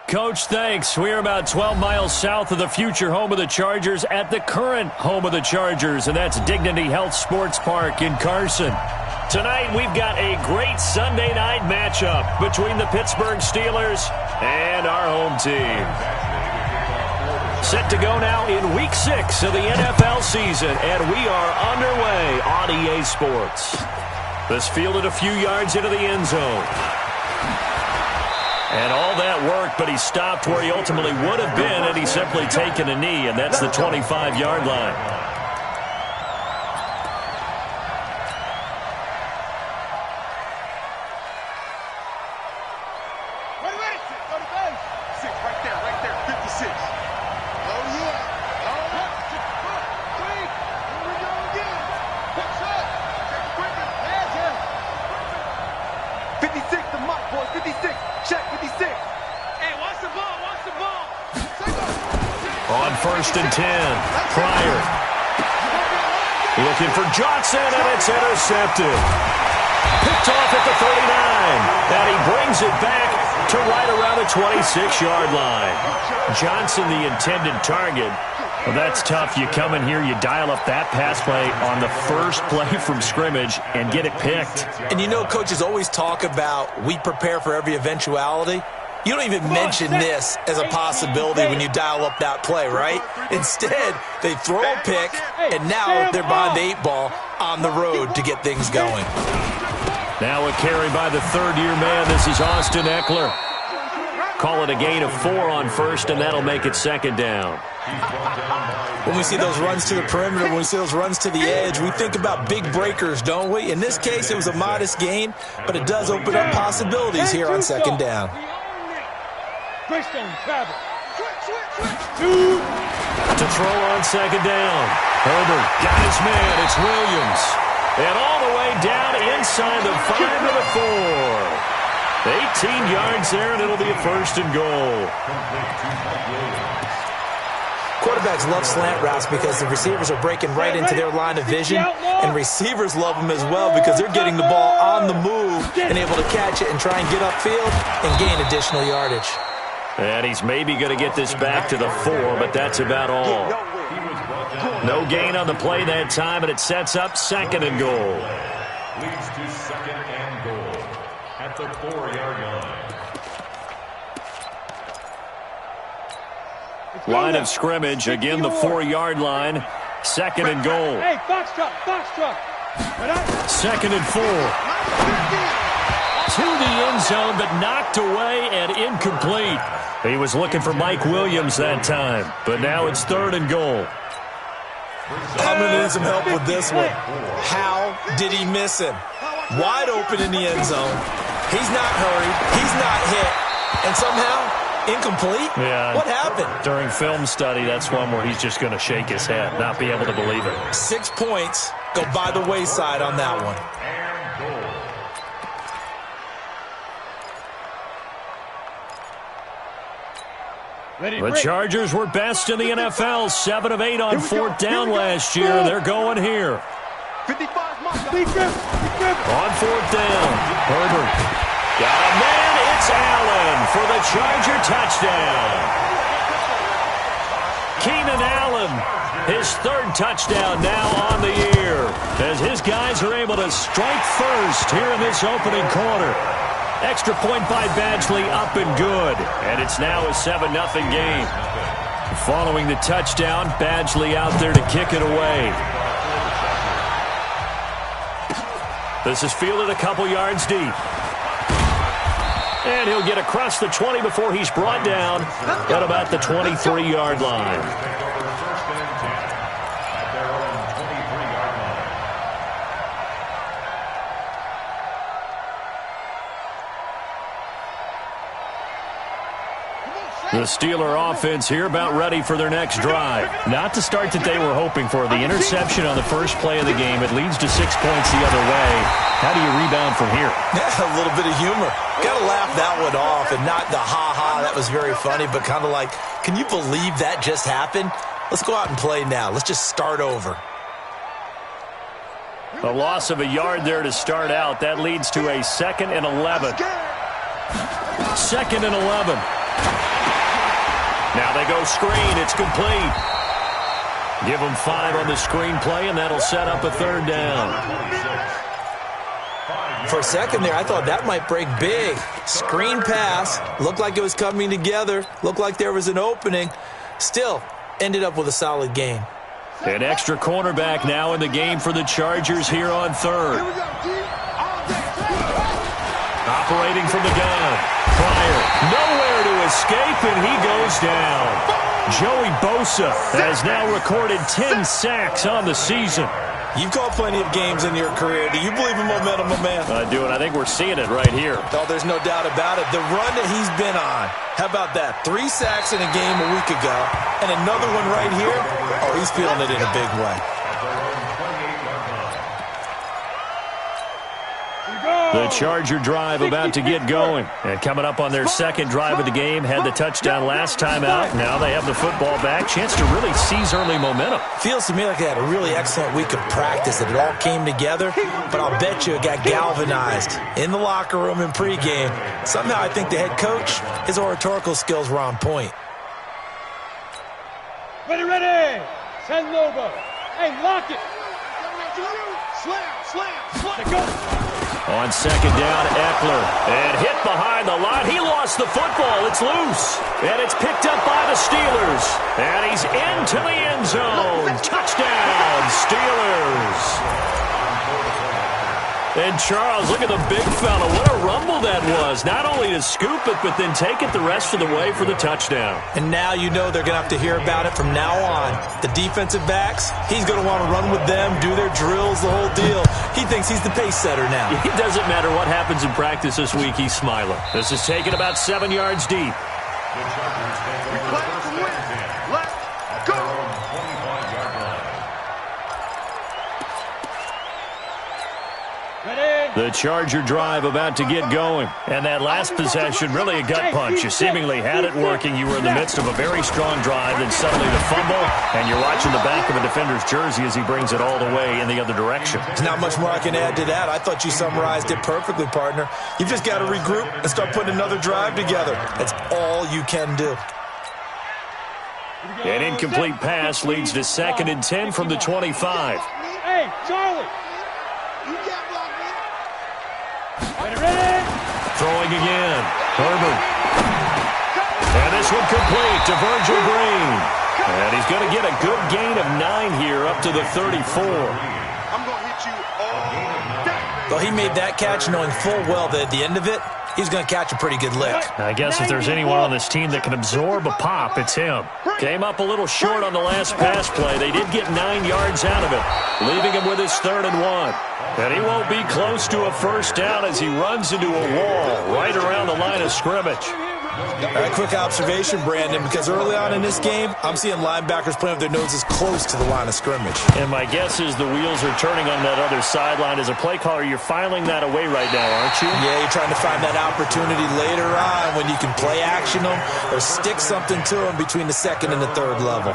Coach, thanks. We're about 12 miles south of the future home of the Chargers at the current home of the Chargers, and that's Dignity Health Sports Park in Carson. Tonight, we've got a great Sunday night matchup between the Pittsburgh Steelers and our home team. Set to go now in Week 6 of the NFL season, and we are underway on EA Sports. This fielded a few yards into the end zone. And all that work, but he stopped where he ultimately would have been, and he's simply taken a knee, and that's the 25-yard line. First and 10. Pryor. Looking for Johnson, and it's intercepted. Picked off at the 39. And he brings it back to right around the 26-yard line. Johnson, the intended target. Well, that's tough. You come in here, you dial up that pass play on the first play from scrimmage and get it picked. And you know, coaches always talk about we prepare for every eventuality. You don't even mention this as a possibility when you dial up that play, right? Instead, they throw a pick, and now they're behind the 8 ball on the road to get things going. Now a carry by the third-year man. This is Austin Eckler. Call it a gain of 4 on first, and that'll make it second down. When we see those runs to the perimeter, when we see those runs to the edge, we think about big breakers, don't we? In this case, it was a modest gain, but it does open up possibilities here on second down. To throw on second down. Herbert got his man. It's Williams. And all the way down inside the 5 to the 4. 18 yards there, and it'll be a first and goal. Quarterbacks love slant routes because the receivers are breaking right into their line of vision, and receivers love them as well because they're getting the ball on the move and able to catch it and try and get upfield and gain additional yardage. And he's maybe going to get this back to the 4, but that's about all. No gain on the play that time, and it sets up second and goal. Leads to second and goal at the 4-yard line. Line of scrimmage, again the 4-yard line. Second and goal. Hey, box truck, box truck. Second and 4. To the end zone, but knocked away and incomplete. He was looking for Mike Williams that time, but now it's third and goal. I'm going to need some help with this one. How did he miss him? Wide open in the end zone. He's not hurried. He's not hit. And somehow, incomplete? Yeah. What happened? During film study, that's one where he's just going to shake his head, not be able to believe it. 6 points go by the wayside on that one. The Chargers were best in the NFL, 7 of 8 on fourth down last year. They're going here. On fourth down, Herbert. Got a man, it's Allen for the Charger touchdown. Keenan Allen, his third touchdown now on the year, as his guys are able to strike first here in this opening quarter. Extra point by Badgley, up and good. And it's now a 7-0 game. Following the touchdown, Badgley out there to kick it away. This is fielded a couple yards deep. And he'll get across the 20 before he's brought down at about the 23-yard line. The Steeler offense here about ready for their next drive. Not the start that they were hoping for. The interception on the first play of the game. It leads to 6 points the other way. How do you rebound from here? Yeah, a little bit of humor. Got to laugh that one off, and not the ha-ha, that was very funny, but kind of like, can you believe that just happened? Let's go out and play now. Let's just start over. A loss of a yard there to start out. That leads to a 2nd and 11. 2nd and 11. Now they go screen. It's complete. Give them 5 on the screen play, and that'll set up a third down. For a second there, I thought that might break big. Screen pass. Looked like it was coming together. Looked like there was an opening. Still, ended up with a solid game. An extra cornerback now in the game for the Chargers here on third. Operating from the gun. Pryor, nowhere to escape, and he goes down. Joey Bosa has now recorded 10 sacks on the season. You've called plenty of games in your career. Do you believe in momentum, my man? I do, and I think we're seeing it right here. Oh, there's no doubt about it. The run that he's been on. How about that? 3 sacks in a game a week ago, and another one right here. Oh, he's feeling it in a big way. The Charger drive about to get going. And coming up on their second drive of the game, had the touchdown last time out. Now they have the football back. Chance to really seize early momentum. Feels to me like they had a really excellent week of practice, that it all came together. But I'll bet you it got galvanized in the locker room in pregame. Somehow I think the head coach, his oratorical skills were on point. Ready. Send Lobo. Hey, lock it. Slam. Go. On second down, Eckler. And hit behind the line. He lost the football. It's loose. And it's picked up by the Steelers. And he's into the end zone. Touchdown, Steelers. And Charles, look at the big fella. What a rumble that was. Not only to scoop it, but then take it the rest of the way for the touchdown. And now you know they're going to have to hear about it from now on. The defensive backs, he's going to want to run with them, do their drills, the whole deal. He thinks he's the pace setter now. It doesn't matter what happens in practice this week, he's smiling. This is taken about 7 yards deep. The Charger drive about to get going. And that last possession, really a gut punch. You seemingly had it working. You were in the midst of a very strong drive, then suddenly the fumble, and you're watching the back of a defender's jersey as he brings it all the way in the other direction. There's not much more I can add to that. I thought you summarized it perfectly, partner. You've just got to regroup and start putting another drive together. That's all you can do. An incomplete pass leads to 2nd and 10 from the 25. Hey, Charlie. Throwing again. Herbert. And this one complete to Virgil Green. And he's going to get a good gain of 9 here up to the 34. I'm going to hit you all day. Well, he made that catch knowing full well that at the end of it, he's going to catch a pretty good lick. I guess if there's anyone on this team that can absorb a pop, it's him. Came up a little short on the last pass play. They did get 9 yards out of it, leaving him with his 3rd and 1. And he won't be close to a first down as he runs into a wall right around the line of scrimmage. All right, quick observation, Brandon, because early on in this game, I'm seeing linebackers playing with their noses close to the line of scrimmage. And my guess is the wheels are turning on that other sideline. As a play caller, you're filing that away right now, aren't you? Yeah, you're trying to find that opportunity later on when you can play action them or stick something to them between the 2nd and the 3rd level.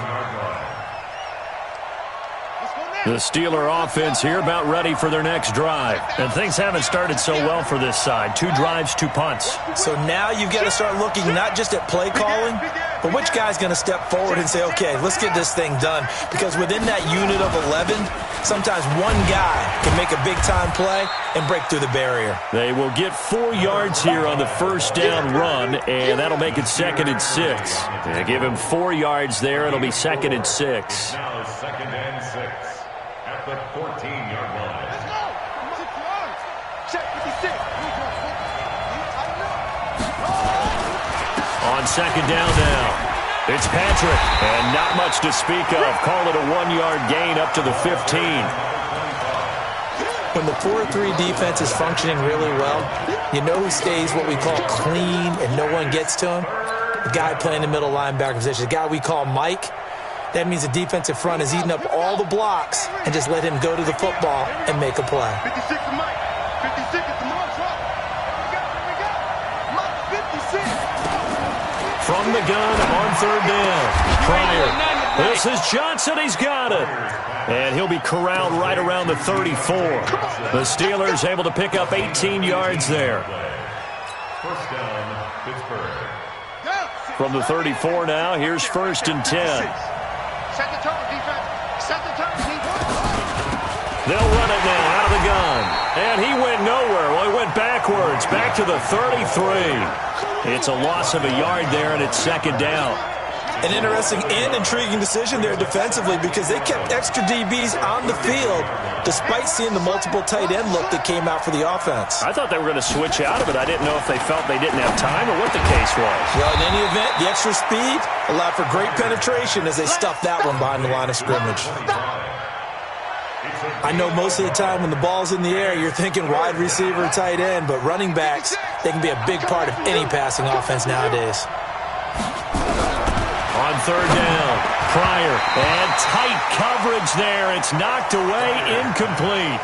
The Steeler offense here about ready for their next drive. And things haven't started so well for this side. 2 drives, 2 punts. So now you've got to start looking not just at play calling, but which guy's going to step forward and say, okay, let's get this thing done. Because within that unit of 11, sometimes one guy can make a big-time play and break through the barrier. They will get 4 yards here on the first down run, and that'll make it 2nd and 6. They give him 4 yards there. It'll be 2nd and 6. Now 2nd and 6 at the 14-yard line. Let's go. 6 yards. Check 56. On second down now. It's Patrick, and not much to speak of. Call it a 1-yard gain up to the 15. When the 4-3 defense is functioning really well, you know who stays what we call clean and no one gets to him? The guy playing the middle linebacker position, the guy we call Mike. That means the defensive front is eating up all the blocks and just let him go to the football and make a play. 56 to Mike. 56 is the mark. We got. Mike 56. From the gun on third down. Pryor. This is Johnson. He's got it. And he'll be corralled right around the 34. The Steelers able to pick up 18 yards there. First down, Pittsburgh. From the 34 now, here's 1st and 10. Set the tone, defense. Set the tone, defense. They'll run it now out of the gun. And he went nowhere. Well, he went backwards, back to the 33. It's a loss of a yard there, and it's 2nd down. An interesting and intriguing decision there defensively because they kept extra DBs on the field despite seeing the multiple tight end look that came out for the offense. I thought they were going to switch out of it. I didn't know if they felt they didn't have time or what the case was. Well, in any event, the extra speed allowed for great penetration as they stuffed that one behind the line of scrimmage. I know most of the time when the ball's in the air, you're thinking wide receiver, tight end, but running backs, they can be a big part of any passing offense nowadays. On 3rd down, Pryor, and tight coverage there. It's knocked away, incomplete.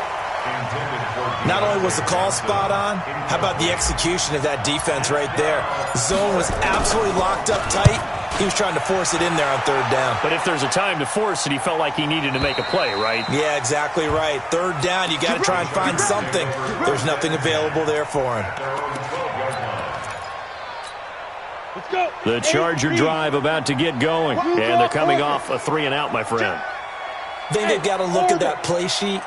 Not only was the call spot on, how about the execution of that defense right there? Zone was absolutely locked up tight. He was trying to force it in there on 3rd down. But if there's a time to force it, he felt like he needed to make a play, right? Yeah, exactly right. 3rd down, you got to try and find something. There's nothing available there for him. The Charger drive about to get going, and they're coming off a 3-and-out, my friend. I think they've got to look at that play sheet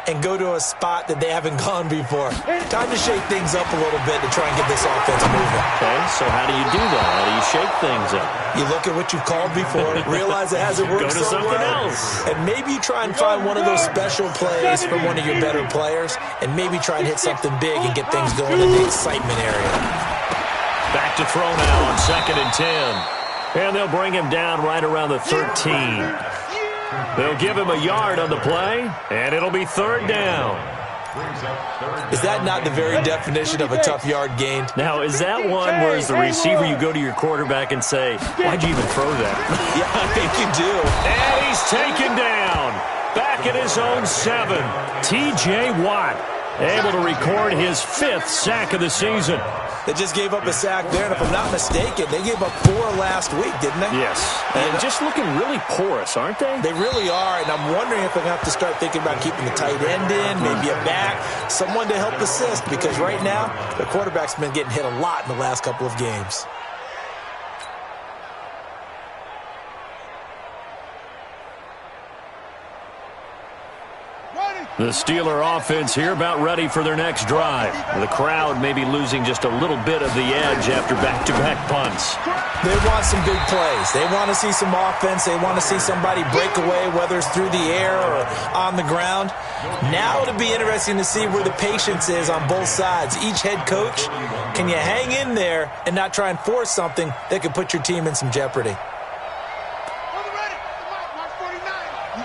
and go to a spot that they haven't gone before. Time to shake things up a little bit to try and get this offense moving. Okay, so how do you do that? How do you shake things up? You look at what you've called before, realize it hasn't worked Go to so something well, else. and maybe you try and find one of those special plays from one of your better players, and maybe try and hit something big and get things going in the excitement area. Back to throw now on 2nd and 10. And they'll bring him down right around the 13. They'll give him a yard on the play, and it'll be 3rd down. Is that not the very definition of a tough yard gain? Now, is that one where as the receiver you go to your quarterback and say, why'd you even throw that? Yeah, I think you do. And he's taken down. Back at his own 7. T.J. Watt able to record his 5th sack of the season. They just gave up a sack there, and if I'm not mistaken, they gave up 4 last week, didn't they? Yes, and just looking really porous, aren't they? They really are, and I'm wondering if they're going to have to start thinking about keeping the tight end in, maybe a back, someone to help assist, because right now, the quarterback's been getting hit a lot in the last couple of games. The Steeler offense here about ready for their next drive. The crowd may be losing just a little bit of the edge after back-to-back punts. They want some big plays. They want to see some offense. They want to see somebody break away, whether it's through the air or on the ground. Now it'll be interesting to see where the patience is on both sides. Each head coach, can you hang in there and not try and force something that could put your team in some jeopardy? You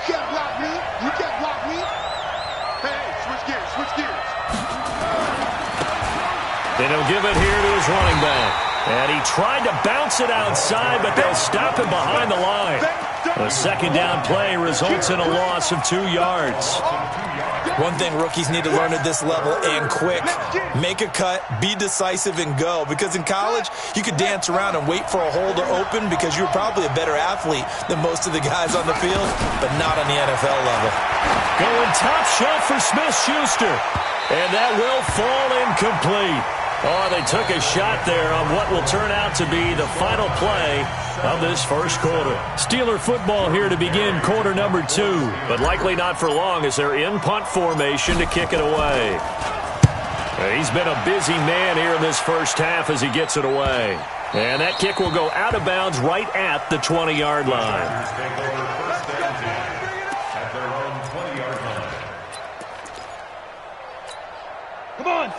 can't block me. You can't block me. Hey, switch gears, switch gears. Then he'll give it here to his running back. And he tried to bounce it outside, but they'll stop him behind the line. A 2nd down play results in a loss of 2 yards. One thing rookies need to learn at this level, and quick, make a cut, be decisive, and go. Because in college, you could dance around and wait for a hole to open because you're probably a better athlete than most of the guys on the field, but not on the NFL level. Going top shelf for Smith-Schuster. And that will fall incomplete. Oh, they took a shot there on what will turn out to be the final play of this first quarter. Steeler football here to begin quarter number 2, but likely not for long as they're in punt formation to kick it away. He's been a busy man here in this first half as he gets it away. And that kick will go out of bounds right at the 20-yard line.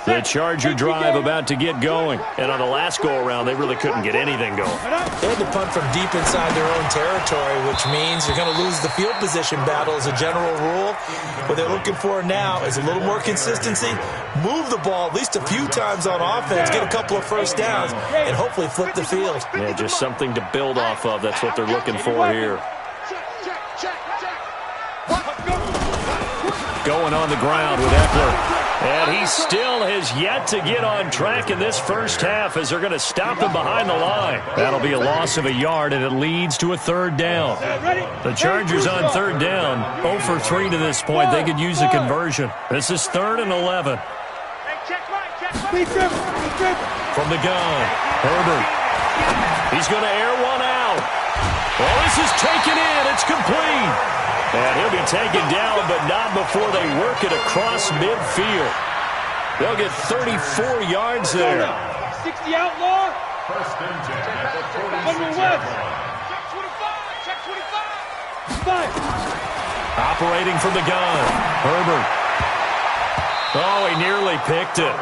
The Charger drive about to get going. And on the last go-around, they really couldn't get anything going. They had to punt from deep inside their own territory, which means you're going to lose the field position battle as a general rule. What they're looking for now is a little more consistency, move the ball at least a few times on offense, get a couple of first downs, and hopefully flip the field. Yeah, just something to build off of. That's what they're looking for here. Going on the ground with Eckler. And he still has yet to get on track in this first half as they're going to stop him behind the line. That'll be a loss of a yard, and it leads to a 3rd down. The Chargers on 3rd down, 0 for 3 to this point. They could use a conversion. This is 3rd and 11. From the gun, Herbert. He's going to air one out. Well, this is taken in. It's complete. And he'll be taken down, but not before they work it across midfield. They'll get 34 yards there. 60 outlaw. First and 10 at the 1 46. West. Check 25. Check 25. 5. Operating from the gun. Herbert. Oh, he nearly picked it.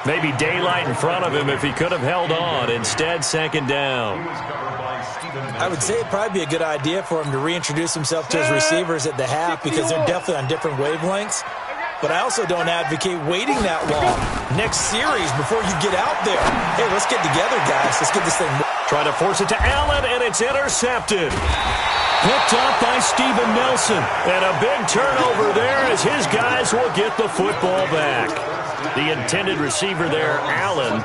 Maybe daylight in front of him if he could have held on. Instead, second down. I would say it'd probably be a good idea for him to reintroduce himself to his receivers at the half because they're definitely on different wavelengths. But I also don't advocate waiting that long. Next series before you get out there. Hey, let's get together, guys. Let's get this thing moving. Trying to force it to Allen, and it's intercepted. Picked up by Steven Nelson. And a big turnover there as his guys will get the football back. The intended receiver there, Allen.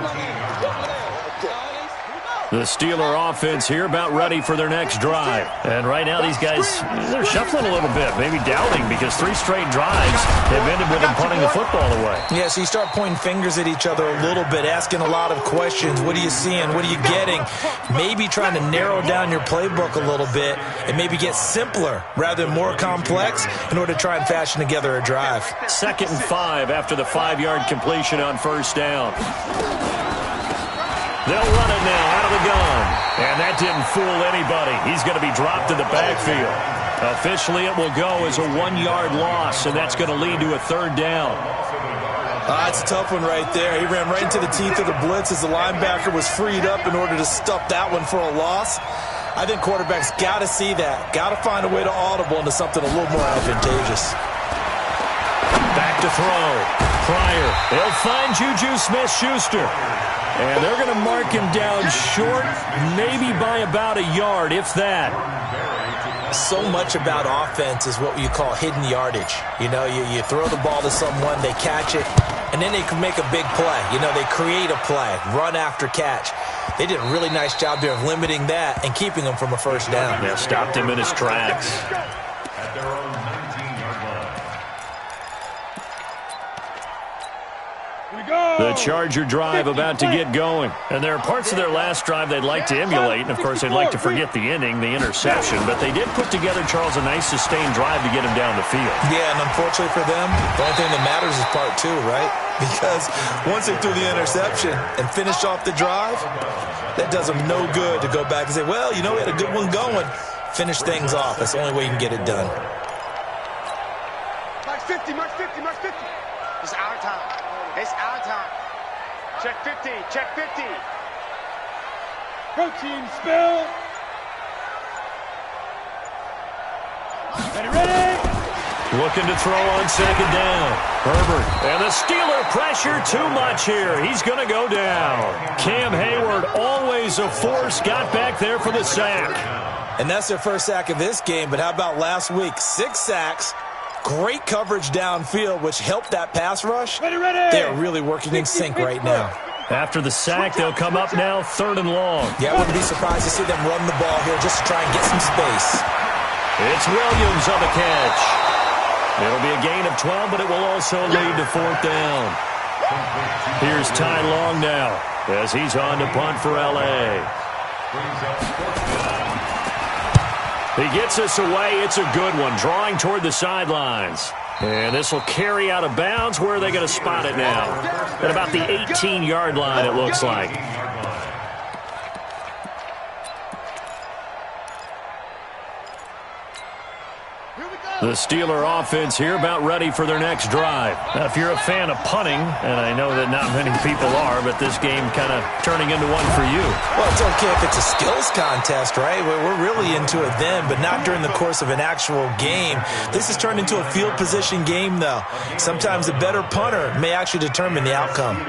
The Steeler offense here about ready for their next drive. And right now these guys, they're shuffling a little bit, maybe doubting because 3 straight drives have ended with them punting the football away. Yeah, so you start pointing fingers at each other a little bit, asking a lot of questions. What are you seeing? What are you getting? Maybe trying to narrow down your playbook a little bit and maybe get simpler rather than more complex in order to try and fashion together a drive. 2nd and 5 after the 5-yard completion on first down. They'll run it now out of the gun. And that didn't fool anybody. He's going to be dropped in the backfield. Officially, it will go as a 1-yard loss, and that's going to lead to a 3rd down. It's a tough one right there. He ran right into the teeth of the blitz as the linebacker was freed up in order to stuff that one for a loss. I think quarterbacks got to see that. Got to find a way to audible into something a little more advantageous. Back to throw. Pryor. They'll find Juju Smith-Schuster. And they're going to mark him down short, maybe by about a yard, if that. So much about offense is what you call hidden yardage. You know, you throw the ball to someone, they catch it, and then they can make a big play. You know, they create a play, run after catch. They did a really nice job there of limiting that and keeping him from a first down. Yeah, stopped him in his tracks. At their own 19-yard line. The Charger drive about to get going. And there are parts of their last drive they'd like to emulate. And, of course, they'd like to forget the ending, the interception. But they did put together, Charles, a nice sustained drive to get him down the field. Yeah, and unfortunately for them, the only thing that matters is part 2, right? Because once they threw the interception and finished off the drive, that does them no good to go back and say, well, you know, we had a good one going. Finish things off. That's the only way you can get it done. Mark 50, Mark 50, Mark 50. It's our time. It's our time. Check 50, check 50. Protein spill. Ready. Looking to throw on 2nd down. Herbert. And the Steeler pressure too much here. He's going to go down. Cam Hayward, always a force, got back there for the sack. And that's their first sack of this game. But how about last week? 6 sacks. Great coverage downfield, which helped that pass rush. Ready. They are really working in sync right now. After the sack, they'll come up now 3rd and long. Yeah, I wouldn't be surprised to see them run the ball here just to try and get some space. It's Williams on the catch. It'll be a gain of 12, but it will also lead to 4th down. Here's Ty Long now as he's on to punt for L.A. He gets us away. It's a good one, drawing toward the sidelines. And this will carry out of bounds. Where are they going to spot it now? At about the 18-yard line, it looks like. The Steeler offense here about ready for their next drive. Now, if you're a fan of punting, and I know that not many people are, but this game kind of turning into one for you. Well, it's okay if it's a skills contest, right? We're really into it then, but not during the course of an actual game. This has turned into a field position game, though. Sometimes the better punter may actually determine the outcome.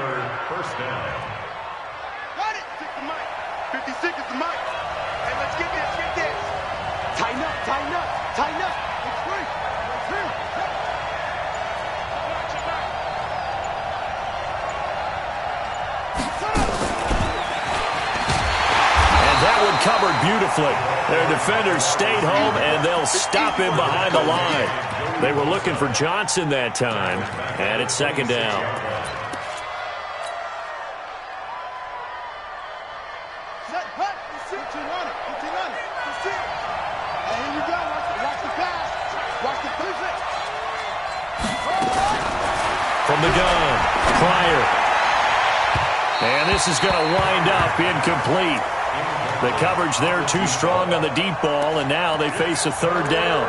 First down. Got it. 50 seconds to Mike. Hey, let's get this, get this. Tighten up, tighten up, tighten up. It's free. It's free. And that one covered beautifully. Their defenders stayed home, and they'll stop him behind the line. They were looking for Johnson that time, and it's 2nd down. Set, hut. From the gun, Pryor. And this is going to wind up incomplete. The coverage there too strong on the deep ball, and now they face a third down.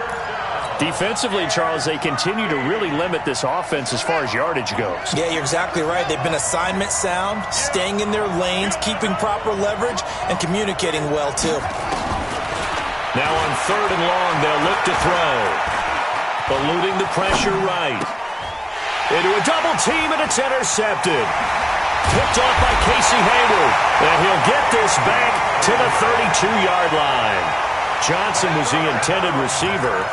Defensively, Charles, they continue to really limit this offense as far as yardage goes. Yeah, you're exactly right. They've been assignment sound, staying in their lanes, keeping proper leverage, and communicating well, too. Now on third and long, they'll look to throw. Eluding the pressure right. Into a double team, and it's intercepted. Picked off by Casey Hayward. And he'll get this back to the 32-yard line. Johnson was the intended receiver.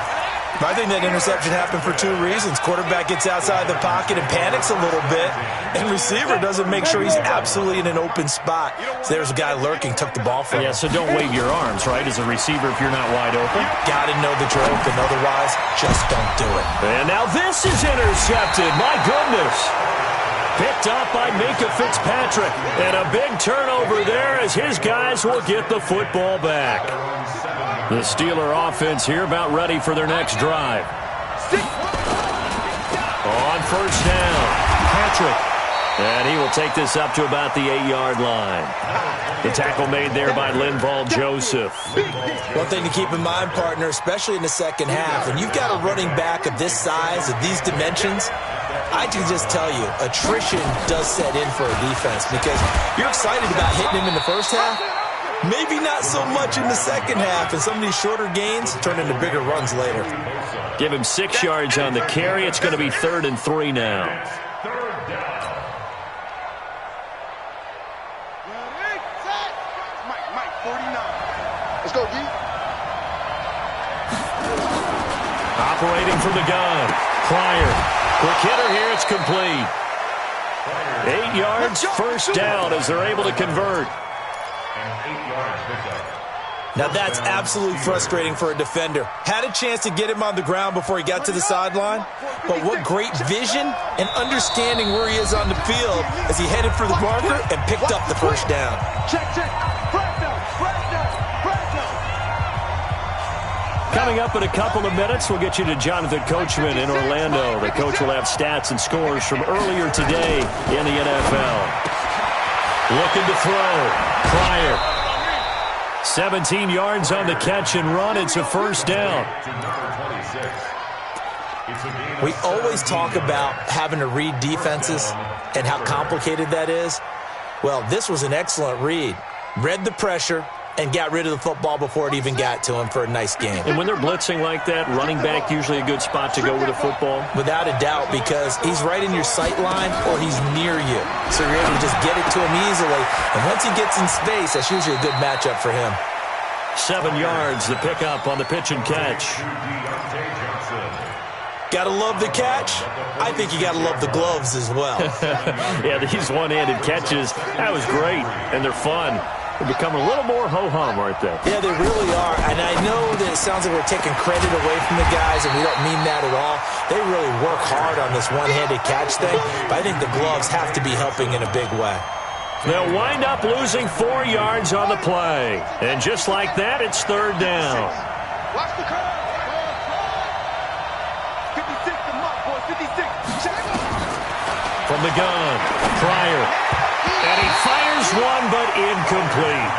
I think that interception happened for two reasons. Quarterback gets outside the pocket and panics a little bit, and receiver doesn't make sure he's absolutely in an open spot. So there's a guy lurking, took the ball from him. Yeah, so don't wave your arms, right, as a receiver if you're not wide open. Got to know that you're open, otherwise just don't do it. And now this is intercepted. My goodness. Picked up by Minka Fitzpatrick. And a big turnover there as his guys will get the football back. The Steeler offense here about ready for their next drive. On first down, Patrick. And he will take this up to about the 8-yard line. The tackle made there by Linval Joseph. One thing to keep in mind, partner, especially in the second half, when you've got a running back of this size, of these dimensions, I can just tell you, attrition does set in for a defense because you're excited about hitting him in the first half. Maybe not so much in the second half, and some of these shorter gains turn into bigger runs later. Give him 6 yards on the carry. It's going to be 3rd and 3 now. Mike, 49. Let's go, D. Operating from the gun. Pryor. Quick hitter here. It's complete. 8 yards, first down as they're able to convert. Now that's absolutely frustrating for a defender. Had a chance to get him on the ground before he got to the sideline, but what great vision and understanding where he is on the field as he headed for the marker and picked up the first down. Check. Coming up in a couple of minutes, we'll get you to Jonathan Coachman in Orlando. The coach will have stats and scores from earlier today in the NFL. Looking to throw. Pryor. 17 yards on the catch and run. It's a first down. We always talk about having to read defenses and how complicated that is. Well, this was an excellent read. Read the pressure and got rid of the football before it even got to him for a nice game. And when they're blitzing like that, running back usually a good spot to go with the football? Without a doubt, because he's right in your sight line or he's near you. So you're able to just get it to him easily. And once he gets in space, that's usually a good matchup for him. 7 yards, the pickup on the pitch and catch. Gotta love the catch. I think you gotta love the gloves as well. Yeah, these one-handed catches, that was great, and they're fun. They become a little more ho-hum, aren't they? Yeah, they really are. And I know that it sounds like we're taking credit away from the guys, and we don't mean that at all. They really work hard on this one-handed catch thing, but I think the gloves have to be helping in a big way. They'll wind up losing 4 yards on the play. And just like that, it's third down. Watch the curve. 56 to Mark, boy. 56. Check. From the gun, Pryor. And he fires one, but incomplete.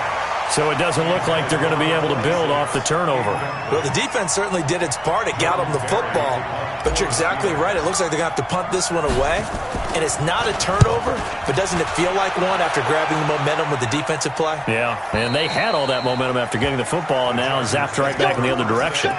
So it doesn't look like they're going to be able to build off the turnover. Well, the defense certainly did its part. It got them the football. But you're exactly right. It looks like they're going to have to punt this one away. And it's not a turnover, but doesn't it feel like one after grabbing the momentum with the defensive play? Yeah, and they had all that momentum after getting the football, and now zapped right back in the other direction.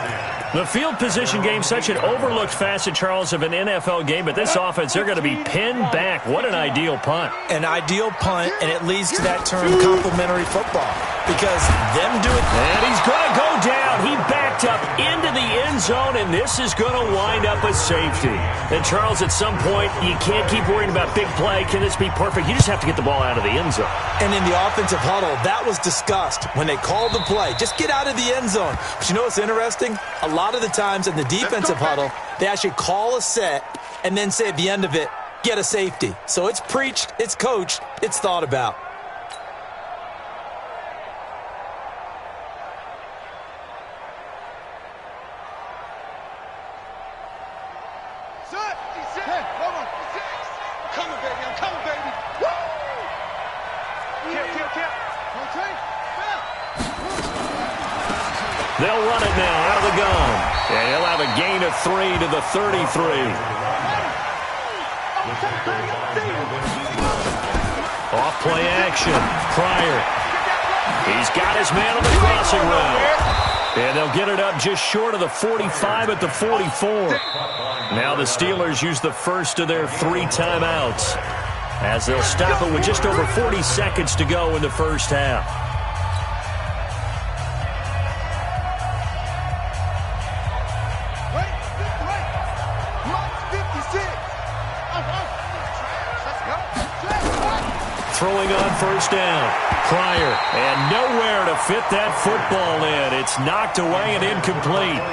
The field position game, such an overlooked facet, Charles, of an NFL game, but this offense, they're going to be pinned back. What an ideal punt. An ideal punt, and it leads to that term complimentary football. Because them doing... And he's going to go down. He backed up into the end zone, and this is going to wind up a safety. And, Charles, at some point, you can't keep worrying about big play. Can this be perfect? You just have to get the ball out of the end zone. And in the offensive huddle, that was discussed when they called the play. Just get out of the end zone. But you know what's interesting? A lot of the times in the defensive huddle, they actually call a set and then say at the end of it, get a safety. So it's preached, it's coached, it's thought about. They'll run it now out of the gun. And he'll have a gain of 3 to the 33. Off play action. Pryor. He's got his man on the crossing route. And they'll get it up just short of the 45 at the 44. Now the Steelers use the first of their 3 timeouts, as they'll stop it with just over 40 seconds to go in the first half. Throwing on first down. Pryor, and nowhere to fit that football in. It's knocked away and incomplete.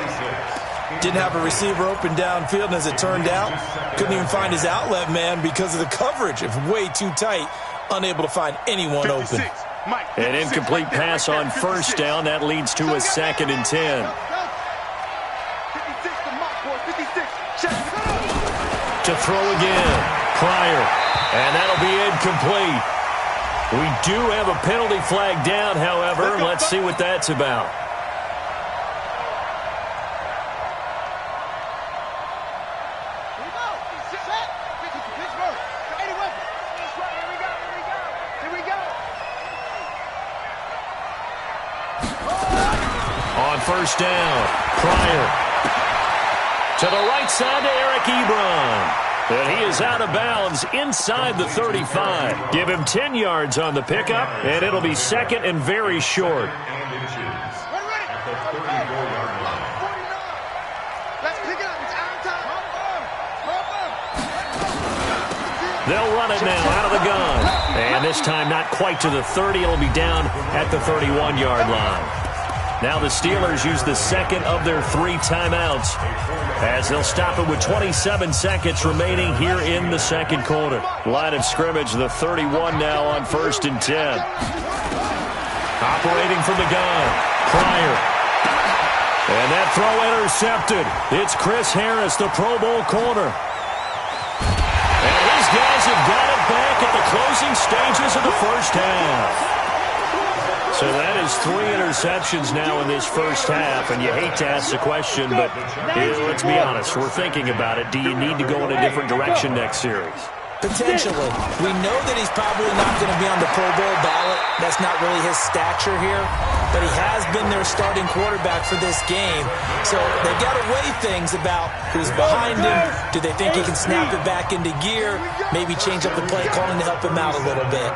Didn't have a receiver open downfield, and as it turned out, couldn't even find his outlet man because of the coverage. It's way too tight, unable to find anyone open. An incomplete pass on first down. That leads to a 2nd and 10. To throw again. Pryor, and that'll be incomplete. We do have a penalty flag down, however. Let's see what that's about. On first down, Pryor. To the right side to Eric Ebron. And he is out of bounds inside the 35. Give him 10 yards on the pickup, and it'll be 2nd and very short. They'll run it now out of the gun. And this time not quite to the 30. It'll be down at the 31-yard line. Now the Steelers use the 2nd of their 3 timeouts, as they'll stop it with 27 seconds remaining here in the 2nd quarter. Line of scrimmage, the 31 now on 1st and 10. Operating from the gun, Pryor. And that throw intercepted. It's Chris Harris, the Pro Bowl corner. And these guys have got it back at the closing stages of the first half. So that is 3 interceptions now in this first half, and you hate to ask the question, but let's be honest, we're thinking about it. Do you need to go in a different direction next series? Potentially. We know that he's probably not going to be on the Pro Bowl ballot. That's not really his stature here, but he has been their starting quarterback for this game. So they've got to weigh things about who's behind him. Do they think he can snap it back into gear? Maybe change up the play calling to help him out a little bit.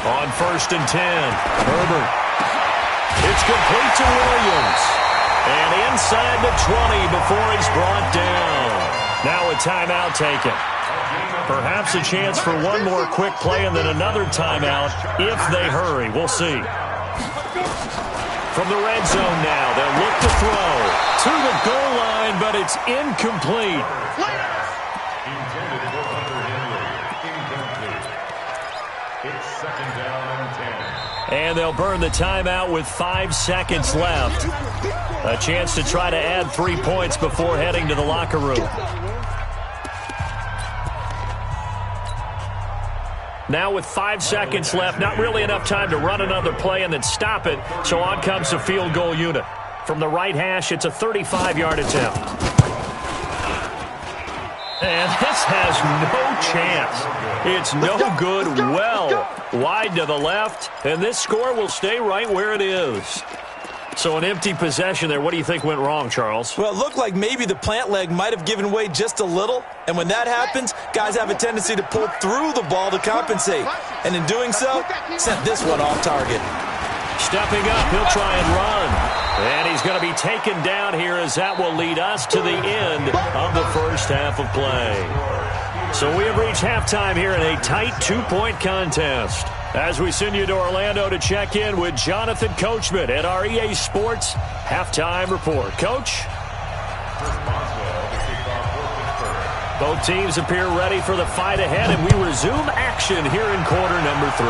On 1st and 10, Herbert. It's complete to Williams. And inside the 20 before he's brought down. Now a timeout taken. Perhaps a chance for one more quick play and then another timeout if they hurry. We'll see. From the red zone now, they'll look to throw to the goal line, but it's incomplete. And they'll burn the timeout with 5 seconds left. A chance to try to add 3 points before heading to the locker room. Now with 5 seconds left, not really enough time to run another play and then stop it. So on comes the field goal unit. From the right hash, it's a 35-yard attempt. And this has no chance. It's no good. Well wide to the left, and this score will stay right where it is. So an empty possession there. What do you think went wrong, Charles? Well, it looked like maybe the plant leg might have given way just a little, and when that happens, guys have a tendency to pull through the ball to compensate, and in doing so, sent this one off target. Stepping up, he'll try and run. And he's going to be taken down here, as that will lead us to the end of the first half of play. So we have reached halftime here in a tight 2-point contest. As we send you to Orlando to check in with Jonathan Coachman at our EA Sports Halftime Report. Coach? Both teams appear ready for the fight ahead, and we resume action here in quarter number 3.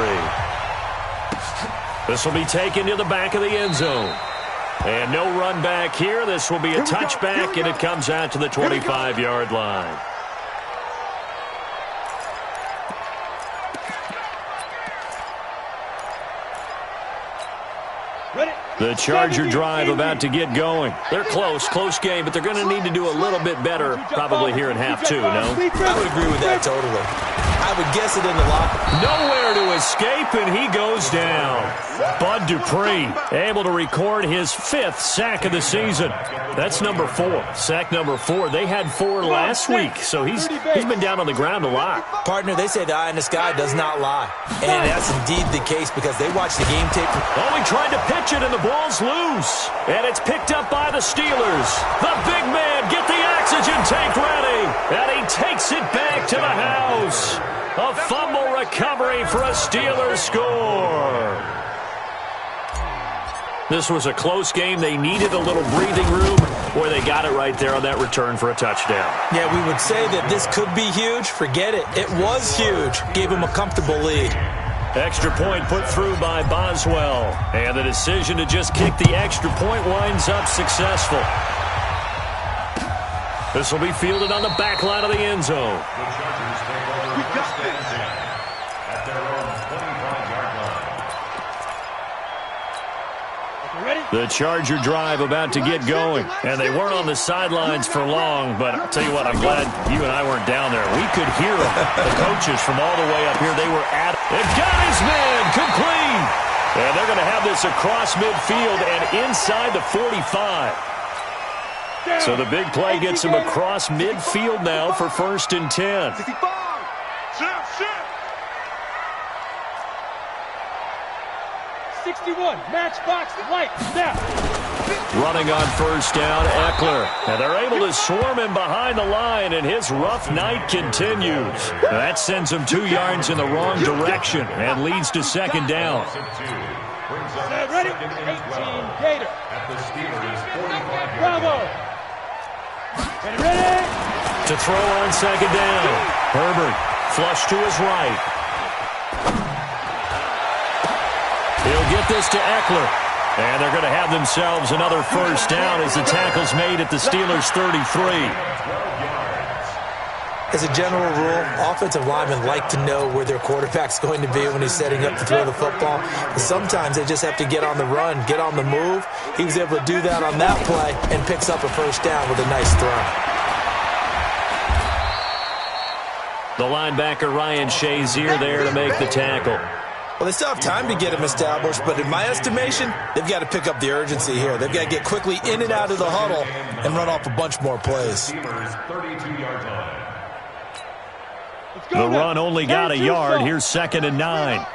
This will be taken to the back of the end zone. And no run back here. This will be a touchback, and it comes out to the 25-yard line. The Charger drive about to get going. They're close game, but they're going to need to do a little bit better probably here in half two, no? I would agree with that totally. I would guess it in the locker. Nowhere to escape, and he goes down. Bud Dupree able to record his 5th sack of the season. That's number 4. Sack number 4. They had 4 last week, so he's been down on the ground a lot. Partner, they say the eye in the sky does not lie. And that's indeed the case because they watch the game tape. Oh, he tried to pitch it, and the ball's loose. And it's picked up by the Steelers. The big man, get the oxygen tank ready. And he takes it back to the house. A fumble recovery for a Steelers score. This was a close game. They needed a little breathing room. Boy, they got it right there on that return for a touchdown. Yeah, we would say that this could be huge. Forget it. It was huge. Gave him a comfortable lead. Extra point put through by Boswell. And the decision to just kick the extra point winds up successful. This will be fielded on the back line of the end zone. The Chargers take over at their own 25-yard line. The Charger drive about to get going. And they weren't on the sidelines for long, but I'll tell you what, I'm glad you and I weren't down there. We could hear them. The coaches from all the way up here, they were at it. It got his man, complete. And they're going to have this across midfield and inside the 45. So the big play gets him across midfield now for 1st and 10. 61, matchbox, light, snap. Running on 1st down, Eckler. And they're able to swarm him behind the line, and his rough night continues. That sends him 2 yards in the wrong direction and leads to 2nd down. Ready? 18, Gator. At the Steelers' 45-yard Bravo. Ready? To throw on 2nd down. Herbert, flush to his right. He'll get this to Eckler. And they're going to have themselves another 1st down as the tackle's made at the Steelers' 33. As a general rule, offensive linemen like to know where their quarterback's going to be when he's setting up to throw the football. But sometimes they just have to get on the run, get on the move. He was able to do that on that play and picks up a 1st down with a nice throw. The linebacker Ryan Shazier there to make the tackle. Well, they still have time to get him established, but in my estimation, they've got to pick up the urgency here. They've got to get quickly in and out of the huddle and run off a bunch more plays. The run only got a yard. Here's 2nd and 9.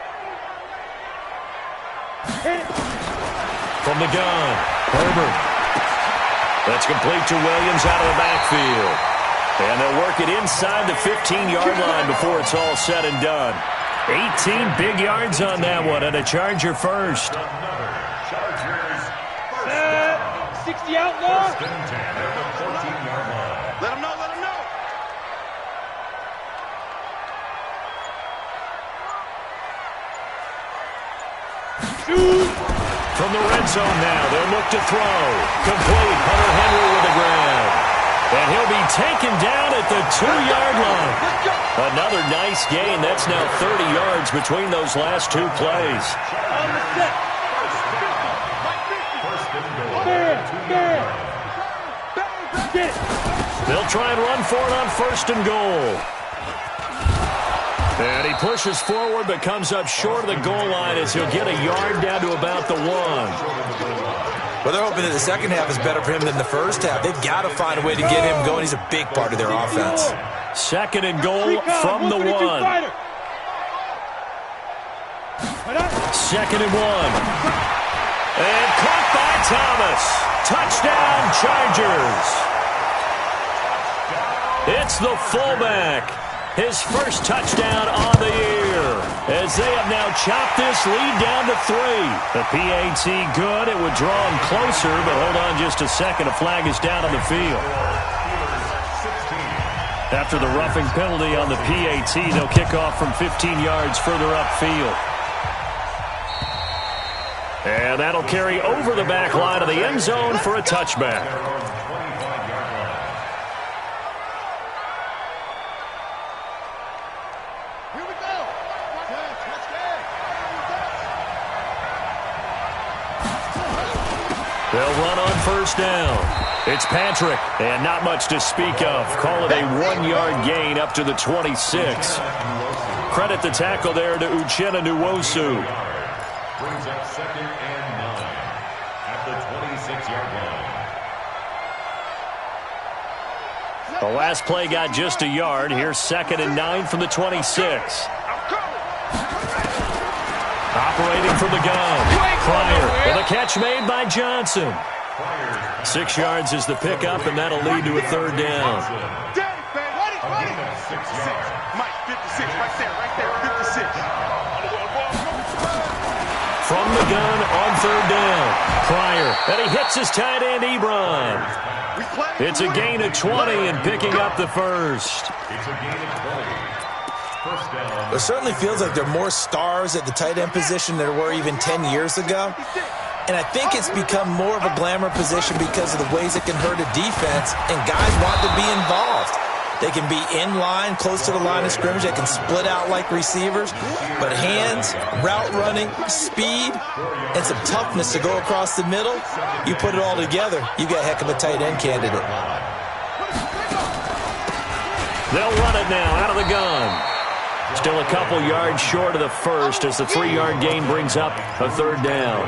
From the gun, Herbert. That's complete to Williams out of the backfield. And they'll work it inside the 15-yard line before it's all said and done. 18 big yards on that one, and a Charger first. 60 out now. Let him know, let him know. From the red zone now, they'll look to throw. Complete, Hunter Henry with the ground. And he'll be taken down at the 2-yard line. Another nice gain. That's now 30 yards between those last 2 plays. They'll try and run for it on 1st and goal. And he pushes forward but comes up short of the goal line as he'll get a yard down to about the 1. Well, they're hoping that the second half is better for him than the first half. They've got to find a way to get him going. He's a big part of their offense. 2nd and goal from the 1. 2nd and 1. And caught by Thomas. Touchdown, Chargers. It's the fullback. His first touchdown on the year as they have now chopped this lead down to 3. The PAT good. It would draw him closer, but hold on just a second. A flag is down on the field. After the roughing penalty on the PAT, they'll kick off from 15 yards further upfield. And that'll carry over the back line of the end zone for a touchback. first down. It's Patrick, and not much to speak of. Call it a 1-yard gain up to the 26. Credit the tackle there to Uchenna Nwosu. Brings up 2nd and 9 at the 26-yard line. The last play got just a yard. Here's 2nd and 9 from the 26. Operating from the gun. Pryor with a catch made by Johnson. 6 yards is the pickup, and that'll lead to a 3rd down. Mike, 56, right there, 56. From the gun on 3rd down. Pryor, and he hits his tight end, Ebron. It's a gain of 20 and picking up the first. It's a gain of 20. First down. It certainly feels like there are more stars at the tight end position than there were even 10 years ago. And I think it's become more of a glamour position because of the ways it can hurt a defense, and guys want to be involved. They can be in line, close to the line of scrimmage. They can split out like receivers. But hands, route running, speed, and some toughness to go across the middle, you put it all together, you got a heck of a tight end candidate. They'll run it now out of the gun. Still a couple yards short of the first as the 3-yard gain brings up a 3rd down.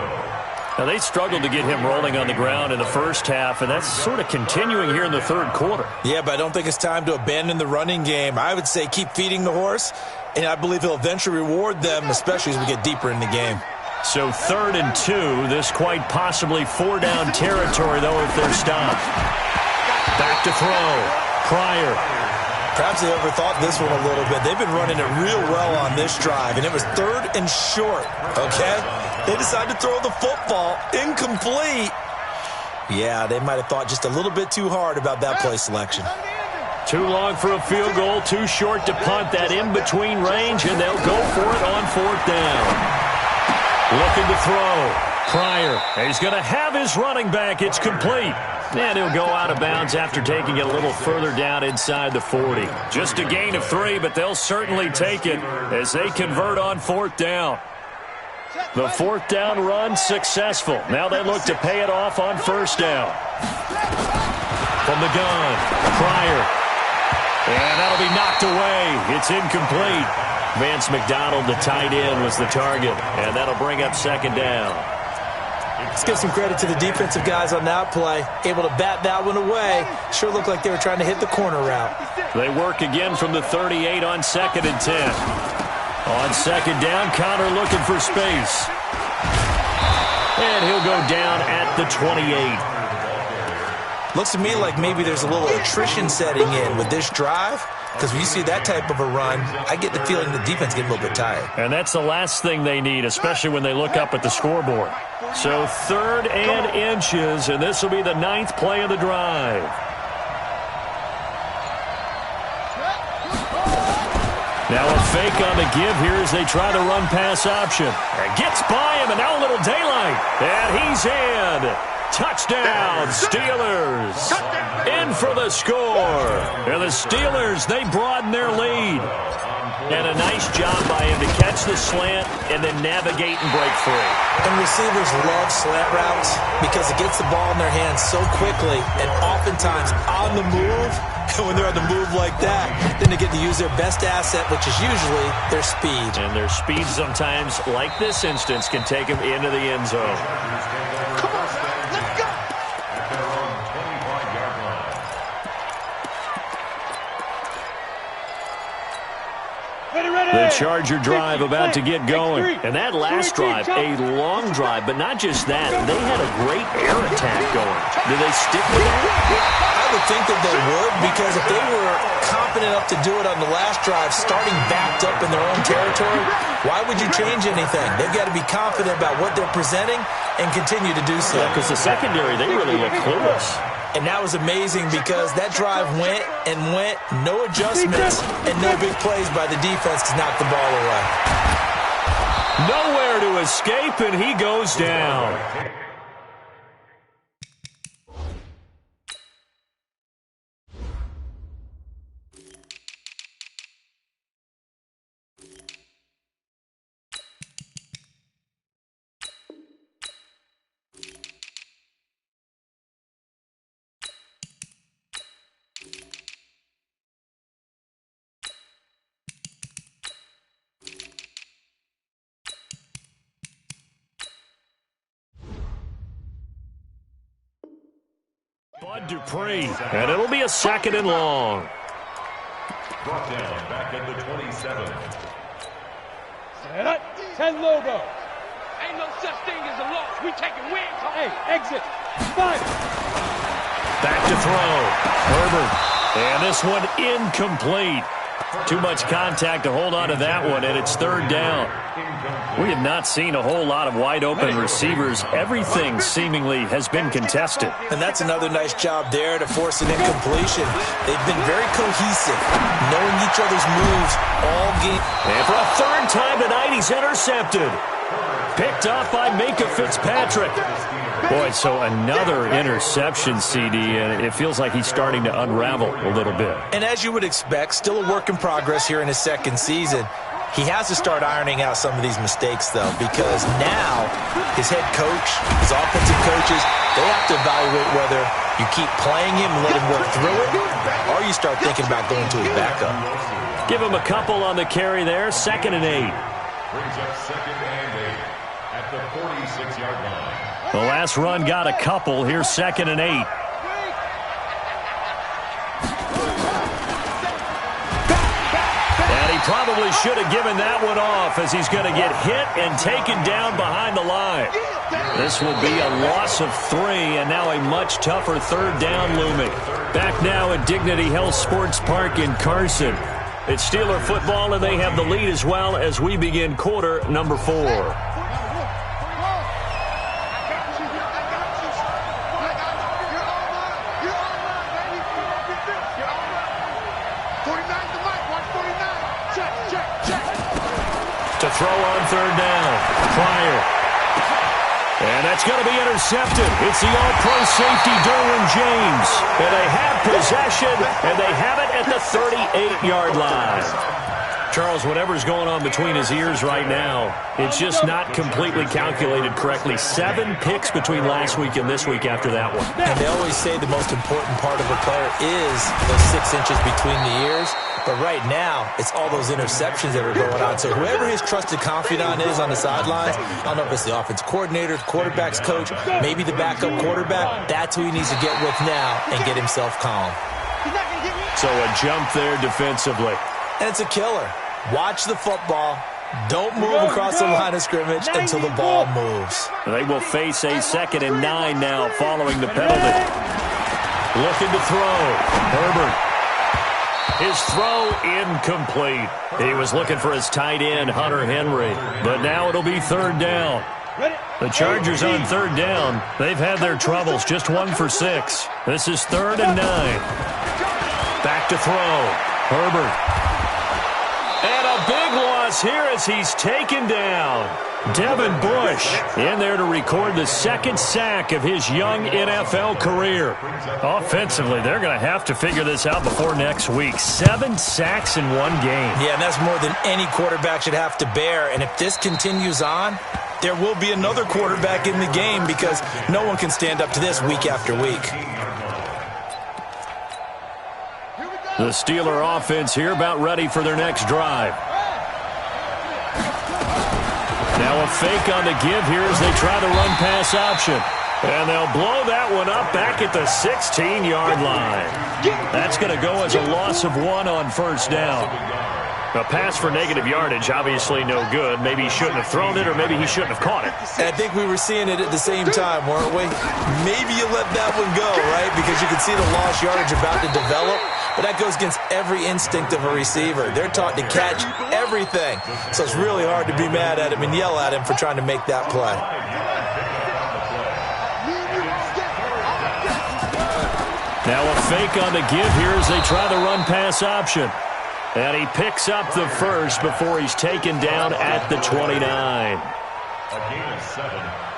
Now, they struggled to get him rolling on the ground in the first half, and that's sort of continuing here in the 3rd quarter. Yeah, but I don't think it's time to abandon the running game. I would say keep feeding the horse, and I believe he'll eventually reward them, especially as we get deeper in the game. So 3rd and 2, this quite possibly 4-down territory, though, if they're stopped. Back to throw. Pryor. Perhaps they overthought this one a little bit. They've been running it real well on this drive, and it was 3rd and short, okay? They decided to throw the football incomplete. Yeah, they might have thought just a little bit too hard about that play selection. Too long for a field goal, too short to punt. That in-between range, and they'll go for it on 4th down. Looking to throw. Pryor, he's going to have his running back. It's complete. And he'll go out of bounds after taking it a little further down inside the 40. Just a gain of 3, but they'll certainly take it as they convert on 4th down. The 4th down run successful. Now they look to pay it off on 1st down. From the gun, Pryor. And that'll be knocked away. It's incomplete. Vance McDonald, the tight end, was the target. And that'll bring up 2nd down. Let's give some credit to the defensive guys on that play. Able to bat that one away. Sure looked like they were trying to hit the corner route. They work again from the 38 on 2nd and 10. On 2nd down, Connor looking for space. And he'll go down at the 28. Looks to me like maybe there's a little attrition setting in with this drive. Because when you see that type of a run, I get the feeling the defense getting a little bit tired. And that's the last thing they need, especially when they look up at the scoreboard. So 3rd and inches, and this will be the 9th play of the drive. Now a fake on the give here as they try to run pass option. And gets by him, and now a little daylight. And he's in. Touchdown, Steelers. In for the score. And the Steelers, they broaden their lead. And a nice job by him to catch the slant and then navigate and break free. And receivers love slant routes because it gets the ball in their hands so quickly and oftentimes on the move. And when they're on the move like that, then they get to use their best asset, which is usually their speed. And their speed sometimes, like this instance, can take them into the end zone. Come on, let's go. At their own 25-yard line. The Charger drive about to get going. And that last drive, a long drive, but not just that. They had a great air attack going. Did they stick with that? I would think that they would, because if they were confident enough to do it on the last drive, starting backed up in their own territory, why would you change anything? They've got to be confident about what they're presenting and continue to do so. Because the secondary, they really look clueless. And that was amazing because that drive went and went, no adjustments, and no big plays by the defense to knock the ball away. Nowhere to escape, and he goes down. Dupree, and it'll be a 2nd and long. Brought down back at the 27. Set up. 10 Lobo. Ain't no such thing as a loss. We taking wins. Hey, exit. 5. Back to throw. Herbert. And this one incomplete. Too much contact to hold on to that one, and it's 3rd down. We have not seen a whole lot of wide-open receivers. Everything seemingly has been contested. And that's another nice job there to force an incompletion. They've been very cohesive, knowing each other's moves all game. And for a 3rd time tonight, he's intercepted. Picked off by Minka Fitzpatrick. Boy, so another interception, CD, and it feels like he's starting to unravel a little bit. And as you would expect, still a work in progress here in his 2nd season. He has to start ironing out some of these mistakes, though, because now his head coach, his offensive coaches, they have to evaluate whether you keep playing him and let him work through it, or you start thinking about going to his backup. Give him a couple on the carry there, 2nd and 8. Brings up 2nd and 8 at the 46-yard line. The last run got a couple. Here's 2nd and 8. And he probably should have given that one off, as he's going to get hit and taken down behind the line. This will be a loss of 3, and now a much tougher 3rd down looming. Back now at Dignity Health Sports Park in Carson. It's Steeler football, and they have the lead as well as we begin quarter number 4. To throw on 3rd down. Pryor. And that's going to be intercepted. It's the all-pro safety, Derwin James. And they have possession, and they have it at the 38-yard line. Charles, whatever's going on between his ears right now, it's just not completely calculated correctly. 7 picks between last week and this week after that one. And they always say the most important part of a player is those 6 inches between the ears. But right now, it's all those interceptions that are going on. So whoever his trusted confidant is on the sidelines, I don't know if it's the offense coordinator, the quarterback's coach, maybe the backup quarterback, that's who he needs to get with now and get himself calm. So a jump there defensively. And it's a killer. Watch the football. Don't move across the line of scrimmage until the ball moves. They will face a 2nd and 9 now following the penalty. Looking to throw. Herbert. His throw incomplete. He was looking for his tight end, Hunter Henry. But now it'll be 3rd down. The Chargers on 3rd down. They've had their troubles, just 1 for 6. This is 3rd and 9. Back to throw. Herbert. And a big loss here as he's taken down. Devin Bush in there to record the 2nd sack of his young NFL career. Offensively, they're going to have to figure this out before next week. 7 sacks in 1 game. Yeah, and that's more than any quarterback should have to bear. And if this continues on, there will be another quarterback in the game because no one can stand up to this week after week. The Steeler offense here about ready for their next drive. Now a fake on the give here as they try the run-pass option. And they'll blow that one up back at the 16-yard line. That's going to go as a loss of 1 on 1st down. A pass for negative yardage, obviously no good. Maybe he shouldn't have thrown it, or maybe he shouldn't have caught it. And I think we were seeing it at the same time, weren't we? Maybe you let that one go, right? Because you can see the lost yardage about to develop. But that goes against every instinct of a receiver. They're taught to catch everything. So it's really hard to be mad at him and yell at him for trying to make that play. Now a fake on the give here as they try the run-pass option. And he picks up the 1st before he's taken down at the 29.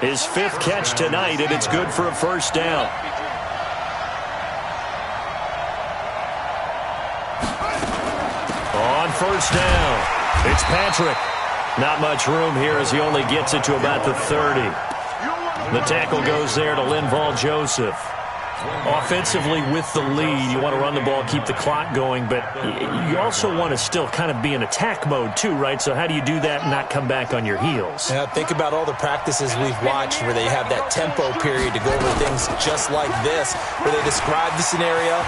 His 5th catch tonight, and it's good for a 1st down. On 1st down, it's Patrick. Not much room here as he only gets it to about the 30. The tackle goes there to Linval Joseph. Offensively with the lead, you want to run the ball, keep the clock going, but you also want to still kind of be in attack mode too, right? So how do you do that and not come back on your heels? Yeah, think about all the practices we've watched where they have that tempo period to go over things just like this, where they describe the scenario,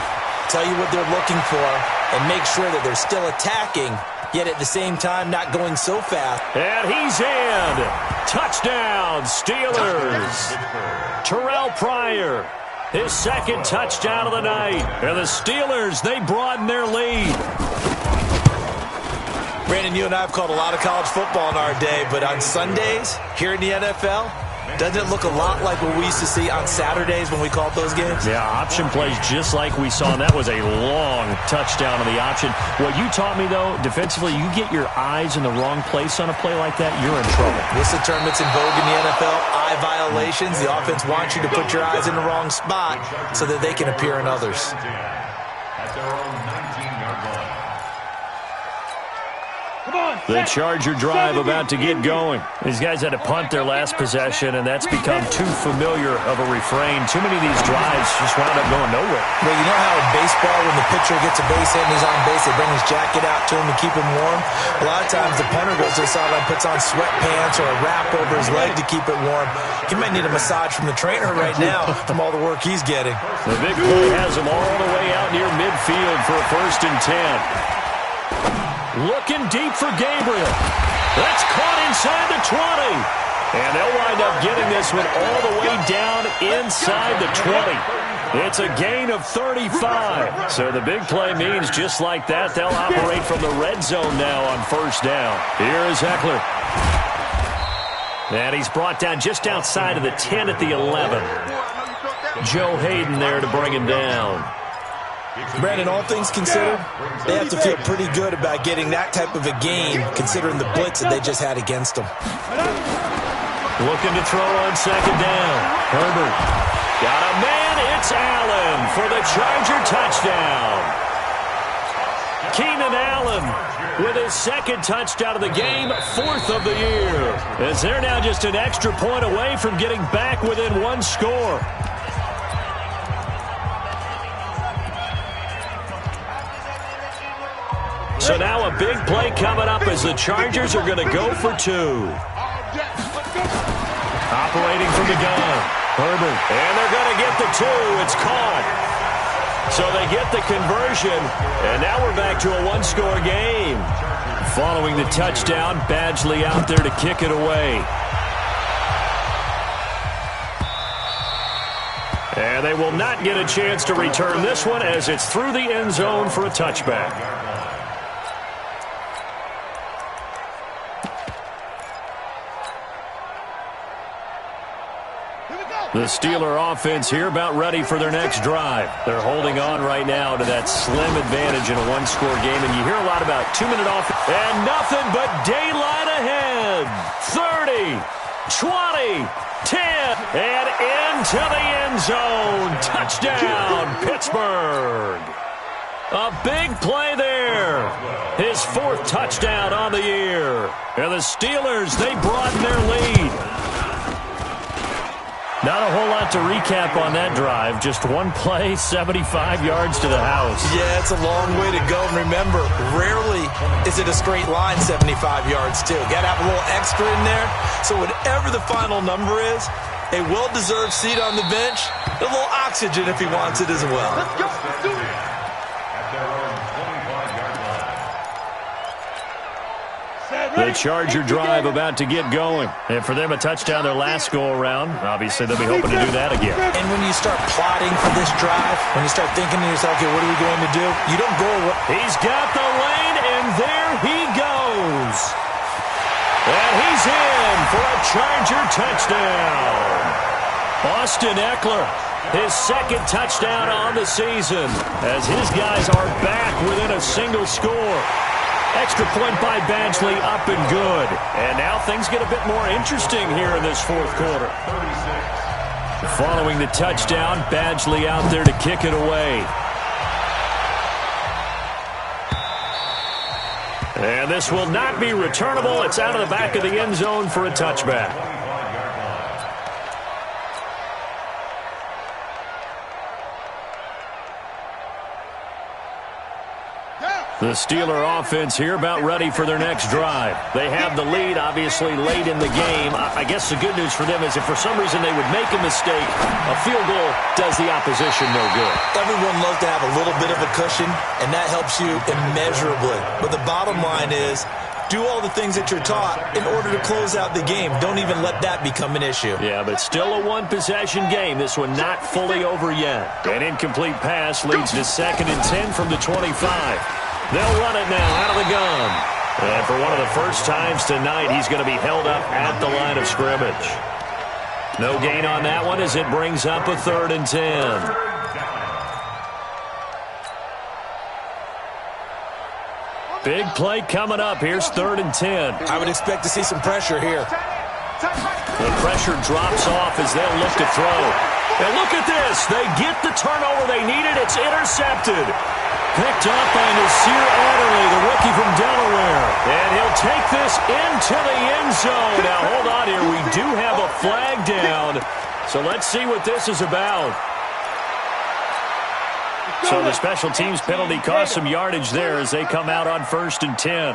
tell you what they're looking for, and make sure that they're still attacking, yet at the same time not going so fast. And he's in. Touchdown, Steelers. Terrell Pryor, his second touchdown of the night. And the Steelers, they broaden their lead. Brandon, you and I have called a lot of college football in our day, but on Sundays here in the NFL, doesn't it look a lot like what we used to see on Saturdays when we called those games? Yeah, option plays just like we saw, and that was a long touchdown on the option. What you taught me, though, defensively, you get your eyes in the wrong place on a play like that, you're in trouble. This is a term that's in vogue in the NFL, eye violations. The offense wants you to put your eyes in the wrong spot so that they can appear in others. At their own 19-yard line. The Charger drive about to get going. These guys had to punt their last possession, and that's become too familiar of a refrain. Too many of these drives just wound up going nowhere. Well, you know how in baseball, when the pitcher gets a base hit and he's on base, they bring his jacket out to him to keep him warm? A lot of times the punter goes to the sideline, puts on sweatpants or a wrap over his leg to keep it warm. He might need a massage from the trainer right now from all the work he's getting. The big play has him all the way out near midfield for a 1st and 10. Looking deep for Gabriel. That's caught inside the 20. And they'll wind up getting this one all the way down inside the 20. It's a gain of 35. So the big play means just like that, they'll operate from the red zone now on 1st down. Here is Eckler. And he's brought down just outside of the 10 at the 11. Joe Hayden there to bring him down. Brandon, all things considered, they have to feel pretty good about getting that type of a gain, considering the blitz that they just had against them. Looking to throw on 2nd down. Herbert. Got a man. It's Allen for the Charger touchdown. Keenan Allen with his 2nd touchdown of the game, 4th of the year. As they're now just an extra point away from getting back within 1 score. So now a big play coming up as the Chargers are going to go for 2. Operating from the gun. Herbert. And they're going to get the 2. It's caught. So they get the conversion. And now we're back to a 1-score game. Following the touchdown, Badgley out there to kick it away. And they will not get a chance to return this one as it's through the end zone for a touchback. The Steeler offense here about ready for their next drive. They're holding on right now to that slim advantage in a 1-score game, and you hear a lot about 2-minute offense. And nothing but daylight ahead. 30, 20, 10, and into the end zone. Touchdown, Pittsburgh. A big play there. His 4th touchdown on the year. And the Steelers, they broaden their lead. Not a whole lot to recap on that drive. Just one play, 75 yards to the house. Yeah, it's a long way to go. And remember, rarely is it a straight line 75 yards, too. Got to have a little extra in there. So whatever the final number is, a well-deserved seat on the bench, a little oxygen if he wants it as well. Let's go. Let's do it. At their own 25-yard line. The Charger drive about to get going. And for them, a touchdown their last go-around. Obviously, they'll be hoping to do that again. And when you start plotting for this drive, when you start thinking to yourself, okay, what are we going to do? You don't go away. He's got the lane, and there he goes. And he's in for a Charger touchdown. Austin Eckler, his 2nd touchdown on the season, as his guys are back within a single score. Extra point by Badgley, up and good. And now things get a bit more interesting here in this 4th quarter. Following the touchdown, Badgley out there to kick it away. And this will not be returnable. It's out of the back of the end zone for a touchback. The Steeler offense here about ready for their next drive. They have the lead, obviously, late in the game. I guess the good news for them is if for some reason they would make a mistake, a field goal does the opposition no good. Everyone loves to have a little bit of a cushion, and that helps you immeasurably. But the bottom line is, do all the things that you're taught in order to close out the game. Don't even let that become an issue. Yeah, but still a one-possession game. This one not fully over yet. An incomplete pass leads to 2nd and 10 from the 25. They'll run it now out of the gun. And for one of the first times tonight, he's going to be held up at the line of scrimmage. No gain on that one as it brings up a 3rd and 10. Big play coming up. Here's 3rd and 10. I would expect to see some pressure here. The pressure drops off as they'll look to throw. And look at this. They get the turnover they needed. It's intercepted. Picked up by Nasir Adderley, the rookie from Delaware. And he'll take this into the end zone. Now, hold on here. We do have a flag down. So let's see what this is about. So the special teams penalty cost some yardage there as they come out on 1st and 10.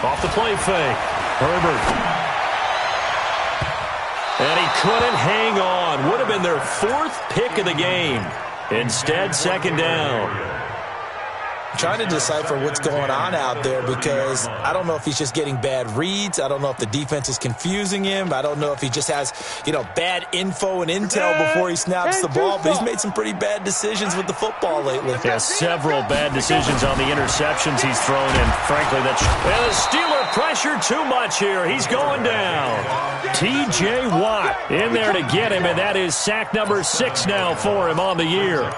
Off the play fake. Herbert. And he couldn't hang on. Would have been their 4th pick of the game. Instead, 2nd down. I'm trying to decipher what's going on out there because I don't know if he's just getting bad reads. I don't know if the defense is confusing him. I don't know if he just has, bad info and intel before he snaps the ball. But he's made some pretty bad decisions with the football lately. Yeah, several bad decisions on the interceptions he's thrown in. Frankly, that's... And the Steeler pressure too much here. He's going down. T.J. Watt in there to get him, and that is sack number 6 now for him on the year.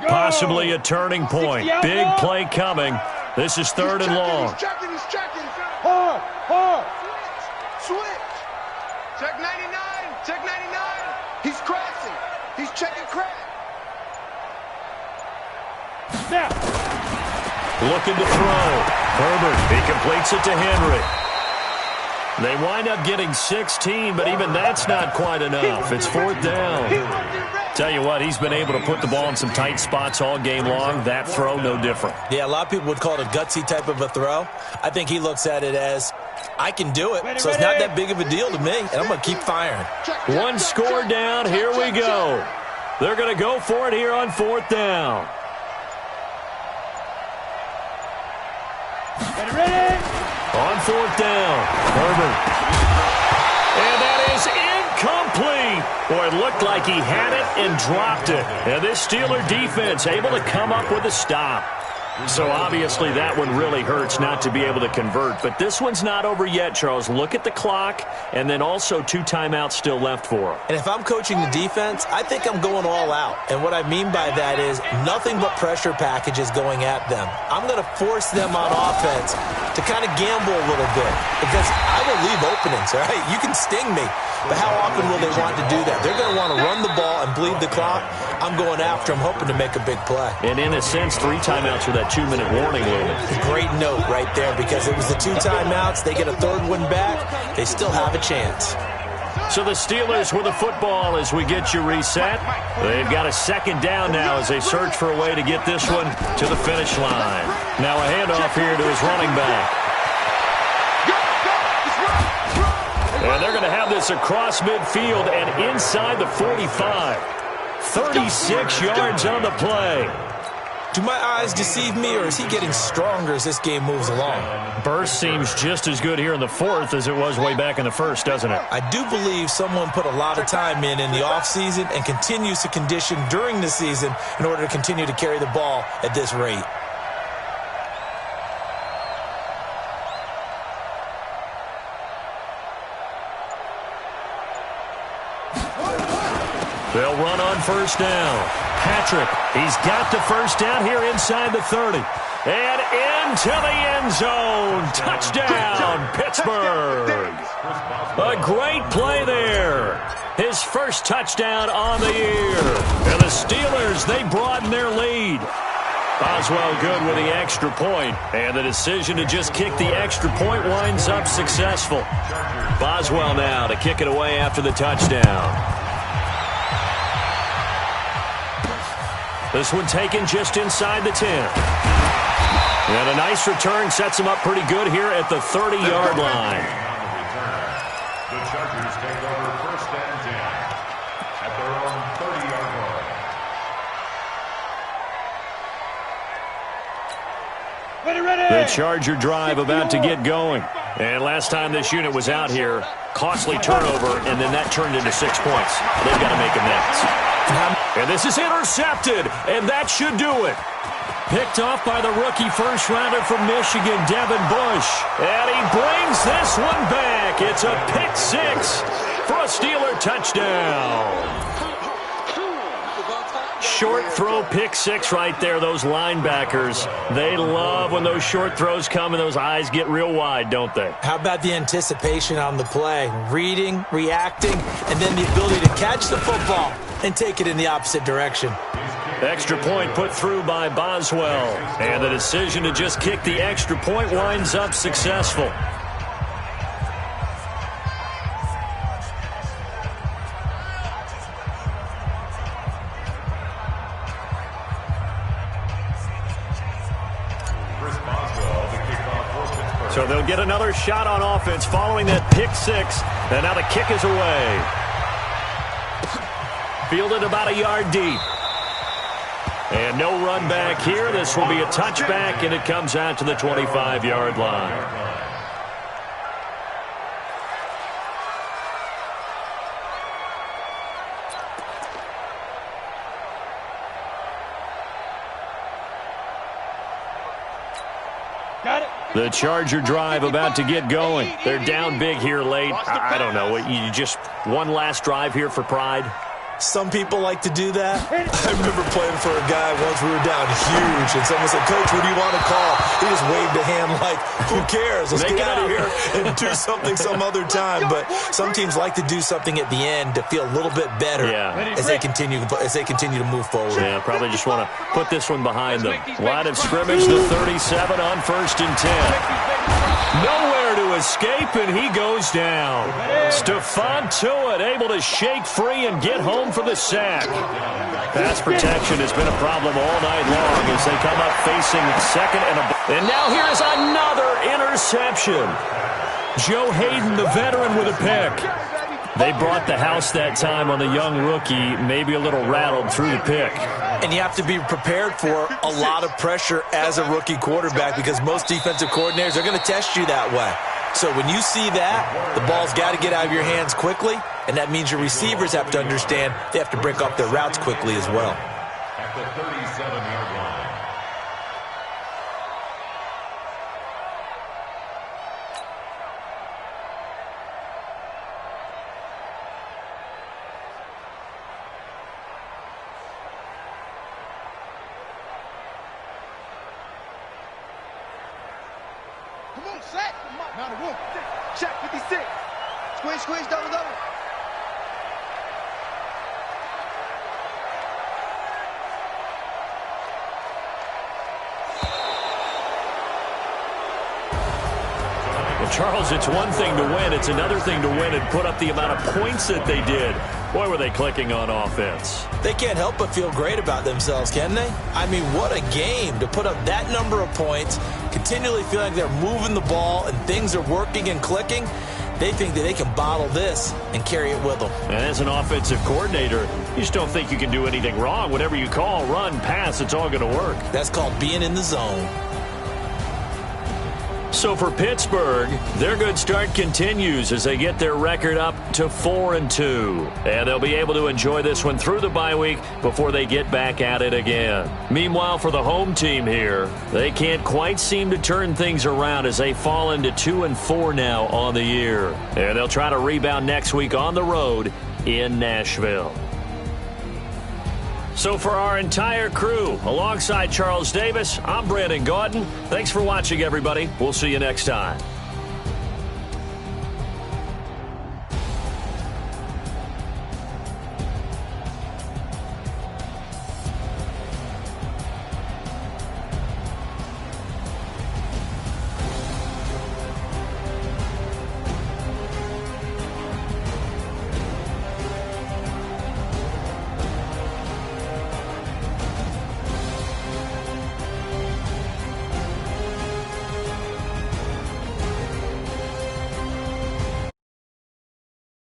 Possibly a turning point. Big play coming. This is 3rd and long. He's checking. Hard. Switch. Check 99. Check 99. He's crashing. He's checking crack. Snap. Looking to throw. Herbert. He completes it to Henry. They wind up getting 16, but even that's not quite enough. It's 4th down. Tell you what, he's been able to put the ball in some tight spots all game long. That throw, no different. Yeah, a lot of people would call it a gutsy type of a throw. I think he looks at it as, I can do it, so it's not that big of a deal to me, and I'm going to keep firing. One score down. Here we go. They're going to go for it here on 4th down. Ready? On 4th down, Herbert. And that is incomplete. Boy, it looked like he had it and dropped it. And this Steeler defense able to come up with a stop. So obviously that one really hurts not to be able to convert. But this one's not over yet, Charles. Look at the clock, and then also 2 timeouts still left for him. And if I'm coaching the defense, I think I'm going all out. And what I mean by that is nothing but pressure packages going at them. I'm going to force them on offense to kind of gamble a little bit because I will leave openings, all right? You can sting me, but how often will they want to do that? They're going to want to run the ball and bleed the clock. I'm going after them, hoping to make a big play. And in a sense, 3 timeouts with that 2-minute warning limit. Great note right there because it was the 2 timeouts. They get a 3rd one back. They still have a chance. So the Steelers with the football as we get you reset. They've got a 2nd down now as they search for a way to get this one to the finish line. Now a handoff here to his running back. And they're going to have this across midfield and inside the 45. 36 yards on the play. Do my eyes deceive me, or is he getting stronger as this game moves along? Burst seems just as good here in the 4th as it was way back in the 1st, doesn't it? I do believe someone put a lot of time in the offseason and continues to condition during the season in order to continue to carry the ball at this rate. They'll run on 1st down. Patrick, he's got the 1st down here inside the 30. And into the end zone. Touchdown, Pittsburgh. A great play there. His 1st touchdown on the year. And the Steelers, they broaden their lead. Boswell good with the extra point, and the decision to just kick the extra point winds up successful. Boswell now to kick it away after the touchdown. This one taken just inside the 10. And a nice return sets him up pretty good here at the 30-yard line. The Chargers take over first and 10 at their own 30-yard line. The Charger drive about to get going. And last time this unit was out here, costly turnover, and then that turned into 6 points. They've got to make amends. And this is intercepted, and that should do it. Picked off by the rookie first-rounder from Michigan, Devin Bush. And he brings this one back. It's a pick six for a Steeler touchdown. Short throw pick six right there. Those linebackers, they love when those short throws come and those eyes get real wide, don't they? How about the anticipation on the play? Reading, reacting, and then the ability to catch the football and take it in the opposite direction. Extra point put through by Boswell. And the decision to just kick the extra point winds up successful. So they'll get another shot on offense following that pick six. And now the kick is away. Fielded about a yard deep. And no run back here. This will be a touchback, and it comes out to the 25-yard line. The Charger drive about to get going. They're down big here late. I don't know. You just one last drive here for pride? Some people like to do that. I remember playing for a guy once we were down huge, and someone said, "Coach, what do you want to call?" He just waved a hand like, who cares? Let's get out of here and do something some other time. But some teams like to do something at the end to feel a little bit better as they continue to move forward. Yeah, probably just want to put this one behind them. Line of scrimmage, the 37 on 1st and 10. Nowhere to escape, and he goes down. Stephon Tuitt able to shake free and get home for the sack. Pass protection has been a problem all night long as they come up facing second and now here's another interception. Joe Hayden, the veteran, with a pick. They brought the house that time on the young rookie, maybe a little rattled through the pick. And you have to be prepared for a lot of pressure as a rookie quarterback because most defensive coordinators are going to test you that way. So when you see that, the ball's got to get out of your hands quickly, and that means your receivers have to understand they have to break up their routes quickly as well. At the 37-yard line. Come on, sack. Now the room. Check 56. Squeeze, double. Well, Charles, it's one thing to win. It's another thing to win and put up the amount of points that they did. Boy, were they clicking on offense. They can't help but feel great about themselves, can they? I mean, what a game to put up that number of points, continually feel like they're moving the ball and things are working and clicking. They think that they can bottle this and carry it with them. And as an offensive coordinator, you just don't think you can do anything wrong. Whatever you call, run, pass, it's all going to work. That's called being in the zone. So for Pittsburgh, their good start continues as they get their record up to 4-2. And they'll be able to enjoy this one through the bye week before they get back at it again. Meanwhile, for the home team here, they can't quite seem to turn things around as they fall into 2-4 now on the year. And they'll try to rebound next week on the road in Nashville. So for our entire crew, alongside Charles Davis, I'm Brandon Gaudin. Thanks for watching, everybody. We'll see you next time.